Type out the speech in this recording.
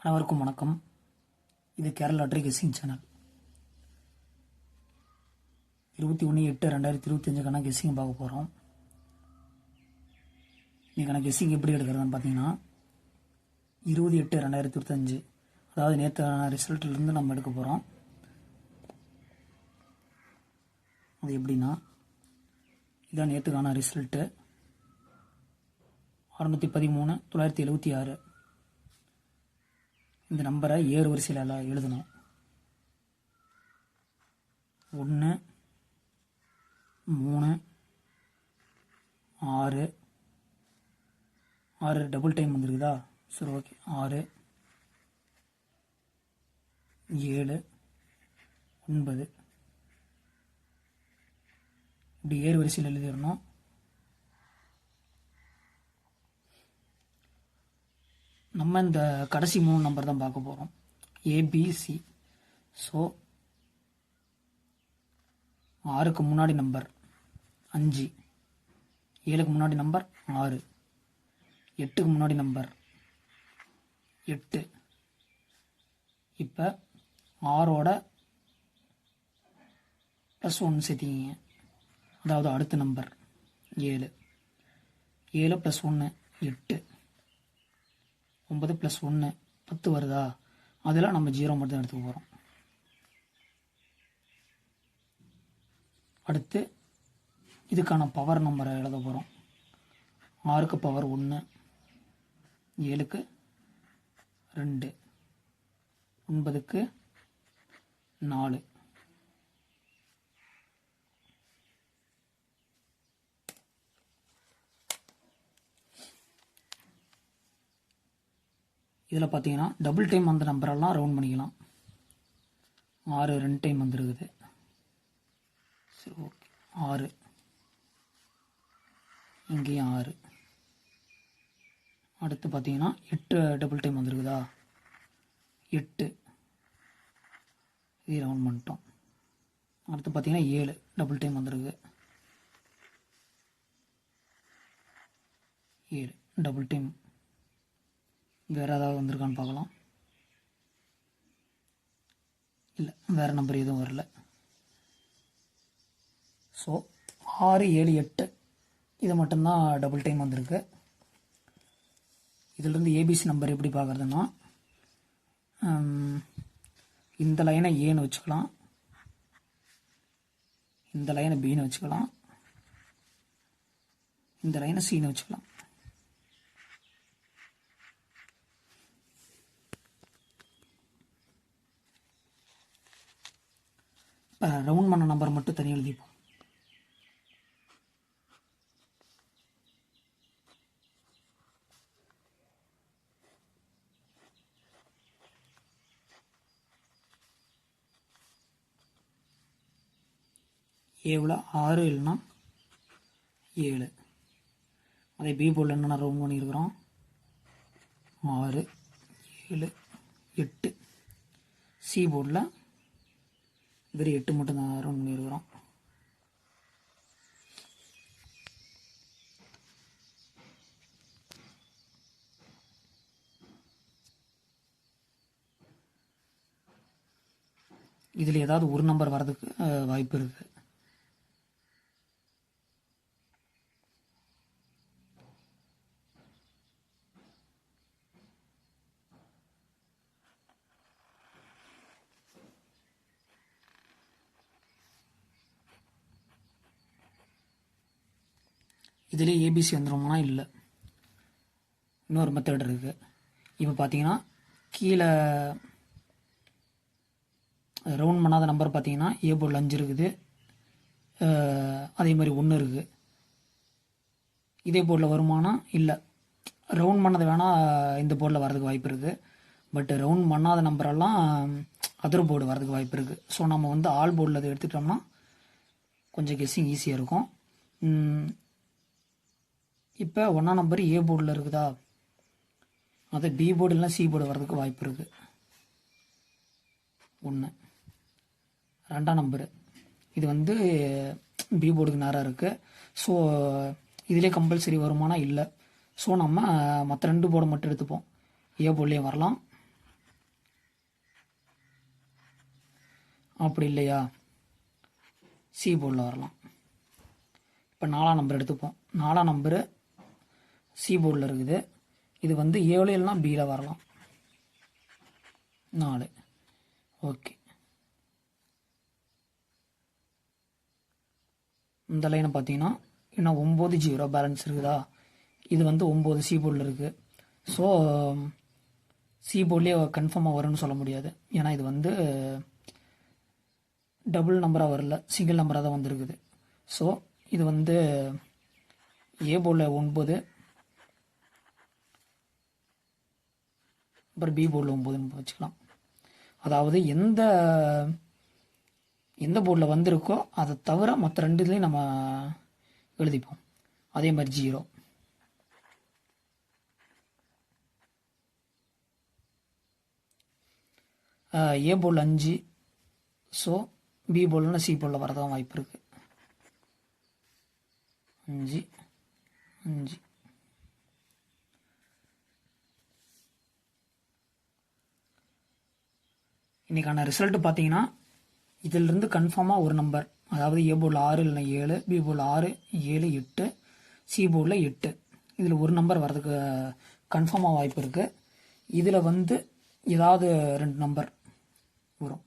அனைவருக்கும் வணக்கம். இது Kerala lottery guessing channel. 21/8/2025 guessing பார்க்க போகிறோம். இன்னைக்கான கெஸ்ஸிங் எப்படி எடுக்கிறதுன்னு பார்த்தீங்கன்னா 20/8/2025, அதாவது நேற்றான ரிசல்ட்லேருந்து நம்ம எடுக்க போகிறோம். அது எப்படின்னா, இதான் நேற்றுக்கான ரிசல்ட்டு 613 976. இந்த நம்பரை ஏறு வரிசையில் எழுதணும். 1 3 6 6 டபுள் டைம் வந்துருக்குதா? சரி, ஓகே. 6 7 9 இப்படி ஏறு வரிசையில் எழுதிடணும். நம்ம இந்த கடைசி 3 நம்பர் தான் பார்க்க போகிறோம், ஏபிசி. ஸோ 6க்கு முன்னாடி நம்பர் 5, 7க்கு முன்னாடி நம்பர் 6, 8க்கு முன்னாடி நம்பர் 8. இப்போ 6ஓட +1 சேர்த்திக்கிங்க, அதாவது அடுத்த நம்பர் 7. 7 + 1 8, 9 + 1 10 வருதா? அதில் நம்ம 0 மட்டும் தான் எடுத்துக்க போகிறோம். அடுத்து இதுக்கான பவர் நம்பரை எழுத போகிறோம். 6க்கு பவர் 1, 7க்கு 2, 9க்கு 4. இதில் பார்த்தீங்கன்னா டபுள் டைம் அந்த நம்பரெல்லாம் ரவுண்ட் பண்ணிக்கலாம். 6 2 டைம் வந்துருக்குது. சரி, ஓகே. 6 இங்கேயும் 6. அடுத்து பார்த்தீங்கன்னா 8 டபுள் டைம் வந்துருக்குதா? 8 இது ரவுண்ட் பண்ணிட்டோம். அடுத்து பார்த்தீங்கன்னா 7 டபுள் டைம் வந்துருக்கு. 7 டபுள் டைம். வேறு ஏதாவது வந்திருக்கான்னு பார்க்கலாம். இல்லை, வேறு நம்பர் எதுவும் வரல. ஸோ 6 7 8 இது மட்டும்தான் டபுள் டைம் வந்திருக்கு. இதிலிருந்து ஏபிசி நம்பர் எப்படி பார்க்குறதுன்னா, இந்த லைனை ஏன்னு வச்சுக்கலாம், இந்த லைனை பின்னு வச்சுக்கலாம், இந்த லைனை சின்னு வச்சுக்கலாம். இப்போ ரவுண்ட் பண்ண நம்பர் மட்டும் தனியாக எழுதிப்போம். ஏவில் 6 இல்லைன்னா 7. அதே பி போர்டில் என்னென்ன ரவுண்ட் பண்ணியிருக்கிறோம்? 6 7 8. சி போர்டில் வெறும் 8 மட்டும் தான் ரவுண்ட் பண்ணியிருக்கிறோம். இதில் ஏதாவது ஒரு நம்பர் வர்றதுக்கு வாய்ப்பு இருக்குது. இதிலே ஏபிசி வந்துடும்னா இல்லை, இன்னொரு மெத்தட் இருக்குது. இப்போ பார்த்தீங்கன்னா கீழே ரவுண்ட் பண்ணாத நம்பர் பார்த்தீங்கன்னா ஏ போர்டில் 5 இருக்குது, அதே மாதிரி 1 இருக்குது. இதே போர்டில் வருமானா? இல்லை. ரவுண்ட் பண்ணது வேணால் இந்த போர்டில் வர்றதுக்கு வாய்ப்பு இருக்குது. பட் ரவுண்ட் பண்ணாத நம்பரெல்லாம் அதர் போர்டு வர்றதுக்கு வாய்ப்பு இருக்குது. ஸோ நம்ம வந்து ஆல் போர்டில் அதை எடுத்துக்கிட்டோம்னா கொஞ்சம் கெஸ்ஸிங் ஈஸியாக இருக்கும். இப்போ 1ஆம் நம்பர் ஏ போர்டில் இருக்குதா? அது பி போர்டு இல்லைனா சி போர்டு வர்றதுக்கு வாய்ப்பு இருக்குது. 1. 2ஆம் நம்பரு இது வந்து பி போர்டுக்கு நேராக இருக்குது. ஸோ இதிலே கம்பல்சரி வருமானா? இல்லை. ஸோ நம்ம மற்ற 2 போர்டை மட்டும் எடுத்துப்போம். ஏ போர்ட்லேயும் வரலாம், அப்படி இல்லையா சி போர்டில் வரலாம். இப்போ 4ஆம் நம்பர் எடுத்துப்போம். 4ஆம் நம்பரு சி போர்டில் இருக்குது. இது வந்து ஏழு இல்லைனா பியில் வரலாம். 4. ஓகே, இந்த லைனை பார்த்தீங்கன்னா இன்னும் 9 ஜீரோ பேலன்ஸ் இருக்குதா. இது வந்து 9 சி போர்டில் இருக்குது. ஸோ சி போர்ட்லேயே கன்ஃபார்மாக வரும்னு சொல்ல முடியாது. ஏன்னா இது வந்து டபுள் நம்பராக வரல, சிங்கிள் நம்பராக தான் வந்திருக்குது. ஸோ இது வந்து ஏ போர்டில் 9, அப்புறம் பி போர்டில் 9ன்னு வச்சுக்கலாம். அதாவது எந்த போர்டில் வந்திருக்கோ அதை தவிர மற்ற ரெண்டுலேயும் நம்ம எழுதிப்போம். அதே மாதிரி 0. ஏ போர்டில் 5, ஸோ பி போர்டில் சி போர்டில் வரதான் வாய்ப்பு இருக்குது. 5 5. இன்றைக்கான ரிசல்ட் பார்த்தீங்கன்னா இதிலிருந்து கன்ஃபார்மாக ஒரு நம்பர், அதாவது ஏ போர்டில் 6 இல்லைனா 7, பி போர்டில் 6 7 8, சி போர்டில் 8, இதில் ஒரு நம்பர் வர்றதுக்கு கன்ஃபார்மாக வாய்ப்பு இருக்குது. இதில் வந்து ஏதாவது 2 நம்பர் வரும்.